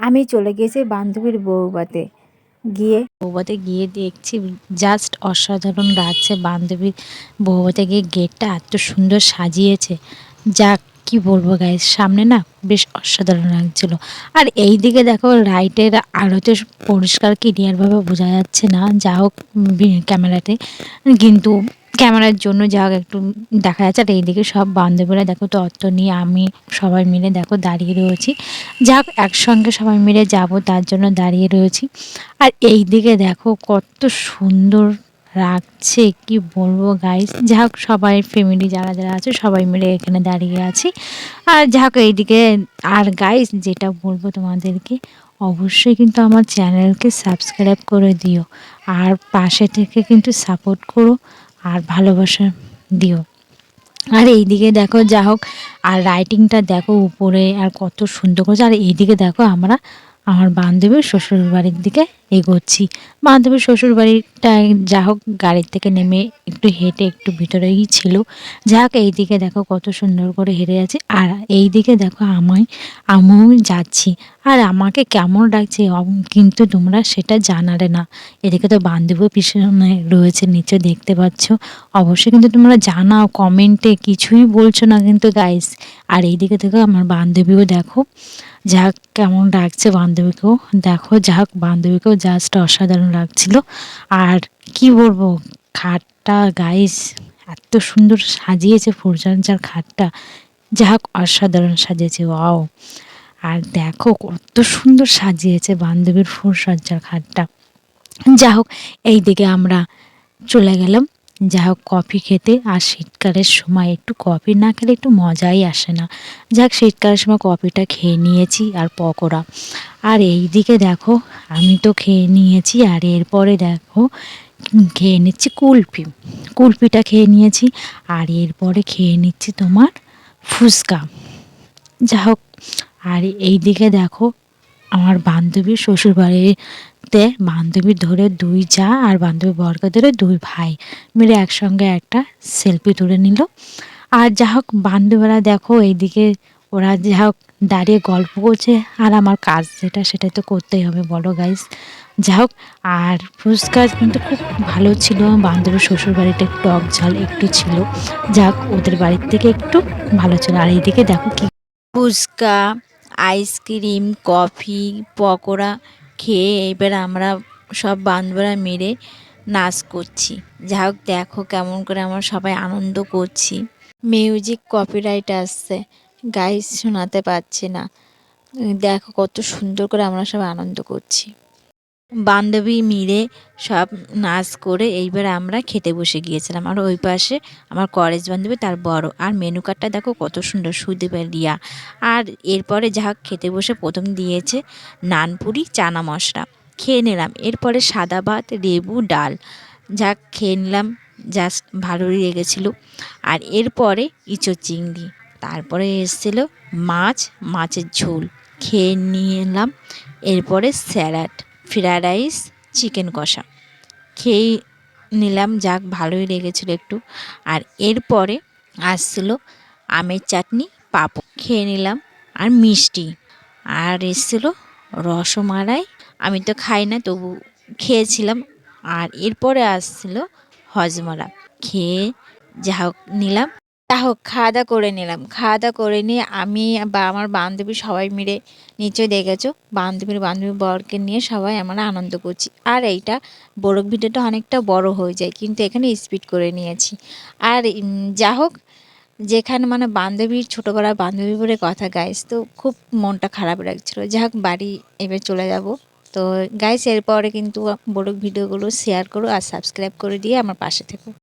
আমি চলে গেছি বান্ধবীর বউবাতে গিয়ে দেখছি জাস্ট অসাধারণ লাগছে। বান্ধবীর বউবাতে গিয়ে গেটটা এত সুন্দর সাজিয়েছে, যা কি বলবো গাইস, সামনে না বেশ অসাধারণ লাগছিল। আর এই দিকে দেখো লাইটের আলোতে পরিষ্কার ক্লিয়ারভাবে বোঝা যাচ্ছে না, যা হোক ক্যামেরাতে, কিন্তু ক্যামেরার জন্য যা হোক একটু দেখা যাচ্ছে। আর এইদিকে সব বান্ধবীরা দেখো তত্ত্ব নিয়ে আমি সবাই মিলে দেখো দাঁড়িয়ে রয়েছি, যা হোক একসঙ্গে সবাই মিলে যাব তার জন্য দাঁড়িয়ে রয়েছি। আর এই দিকে দেখো কত সুন্দর লাগছে, কি বলবো গাইস। যা হোক সবাই ফ্যামিলি যারা যারা আছে সবাই মিলে এখানে দাঁড়িয়ে আছি। আর যা হোক এইদিকে, আর গাইস যেটা বলবো তোমাদেরকে, অবশ্যই কিন্তু আমার চ্যানেলকে সাবস্ক্রাইব করে দিও, আর পাশে থেকে কিন্তু সাপোর্ট করো আর ভালোবাসা দিও। আর এইদিকে দেখো যা হোক, আর রাইটিংটা দেখো উপরে আর কত সুন্দর করেছে। আর এইদিকে দেখো আমরা আমার বান্ধবীর শ্বশুর বাড়ির দিকে এগোচ্ছি। বান্ধবীর শ্বশুর বাড়িটা যা হোক গাড়ির থেকে নেমে একটু হেঁটে একটু ভিতরেই ছিল। যা হোক এইদিকে দেখো কত সুন্দর করে হেঁটে যাচ্ছে। আর এইদিকে দেখো আমিও যাচ্ছি। আর আমাকে কেমন লাগছে কিন্তু তোমরা সেটা জানালে না। এদিকে তো বান্ধবী পিছনে রয়েছে, নিচে দেখতে পাচ্ছ। অবশ্যই কিন্তু তোমরা জানাও কমেন্টে, কিছুই বলছো না কিন্তু গাইস। আর এইদিকে দেখো আমার বান্ধবীও দেখো, যাক কেমন লাগছে বান্ধবীকেও দেখো, যাক বান্ধবীকেও জাস্ট অসাধারণ লাগছিল। আর কি বলবো, খাটটা গাইস এত সুন্দর সাজিয়েছে, ফুরজানচার খাটটা যাক অসাধারণ সাজিয়েছে, ওয়াও। আর দেখো কত সুন্দর সাজিয়েছে বান্ধবীর ফুরসজ্জার খাটটা। যা হোক এইদিকে আমরা চলে গেলাম যা হোক কফি খেতে। আর শীতকালের সময় একটু কফি না খেলে একটু মজাই আসে না। যাক শীতকালের সময় কফিটা খেয়ে নিয়েছি আর পকোড়া। আর এই দিকে দেখো আমি তো খেয়ে নিয়েছি, আর এরপরে দেখো খেয়ে নিচ্ছি কুলফিটা খেয়ে নিয়েছি। আর এরপরে খেয়ে নিচ্ছি তোমার ফুচকা। যা হোক, আর এই দিকে দেখো আমার বান্ধবীর শ্বশুরবাড়িতে বান্ধবীর ধরে দুই যা আর বান্ধবী বরকে ধরে দুই ভাই মিলে একসঙ্গে একটা সেলফি তুলে নিল। আর যা হোক বান্ধবীরা দেখো এইদিকে ওরা যা হোক দাঁড়িয়ে গল্প করছে, আর আমার কাজ যেটা সেটাই তো করতেই হবে বলো গাইস। যা হোক, আর ফুচকা কিন্তু খুব ভালো ছিল। বান্ধবীর শ্বশুরবাড়িতে টক ঝাল একটু ছিল, যাক ওদের বাড়ির থেকে একটু ভালো ছিল। আর এইদিকে দেখো কি ফুচকা, আইসক্রিম, কফি, পকোড়া খেয়ে এবার আমরা সব বান্ধবীরা মিলে নাচ করছি। যা হোক দেখো কেমন করে আমরা সবাই আনন্দ করছি। মিউজিক কপিরাইট আসছে গাইস, শোনাতে পারছি না। দেখো কত সুন্দর করে আমরা সবাই আনন্দ করছি বান্ধবী মিলে সব নাচ করে। এইবার আমরা খেতে বসে গিয়েছিলাম। আর ওই পাশে আমার কলেজ বান্ধবী তার বড়। আর মেনু কার্ডটা দেখো কত সুন্দর, সুদীপা রিয়া। আর এরপরে যা খেতে বসে প্রথম দিয়েছে নানপুরি চানা মশলা, খেয়ে নিলাম। এরপরে সাদা ভাত, লেবু, ডাল, যা খেয়ে নিলাম, জাস্ট ভালোই লেগেছিলো। আর এরপরে ইঁচড় চিংড়ি, তারপরে এসেছিল মাছের ঝোল, খেয়ে নিলাম। এরপরে স্যালাড, ফ্রায়েড রাইস, চিকেন কষা খেয়ে নিলাম, যাক ভালোই লেগেছিলো একটু। আর এরপরে আসছিলো আমের চাটনি, পাঁপড়, খেয়ে নিলাম। আর মিষ্টি, আর এসেছিলো রসমালাই, আমি তো খাই না তবু খেয়েছিলাম। আর এরপরে আসছিলো হজমলা, খেয়ে যা হোক নিলাম। যা হোক খাওয়া দাওয়া করে নিলাম। খাওয়া দাওয়া করে নিয়ে আমি বা আমার বান্ধবী সবাই মিলে, নিচে দেখেছো বান্ধবী বরকে নিয়ে সবাই আমরা আনন্দ করছি। আর এইটা বড় ভিডিওটা অনেকটা বড় হয়ে যায়, কিন্তু এখানে স্পিড করে নিয়েছি। আর যা হোক, যেখানে মানে বান্ধবীর ছোটোবেলার বান্ধবী বলে কথা গাইস, তো খুব মনটা খারাপ লাগছিলো। যা হোক বাড়ি এবার চলে যাব। তো গাইস এরপরে কিন্তু বড় ভিডিওগুলো শেয়ার করো আর সাবস্ক্রাইব করে দিয়ে আমার পাশে থেকো।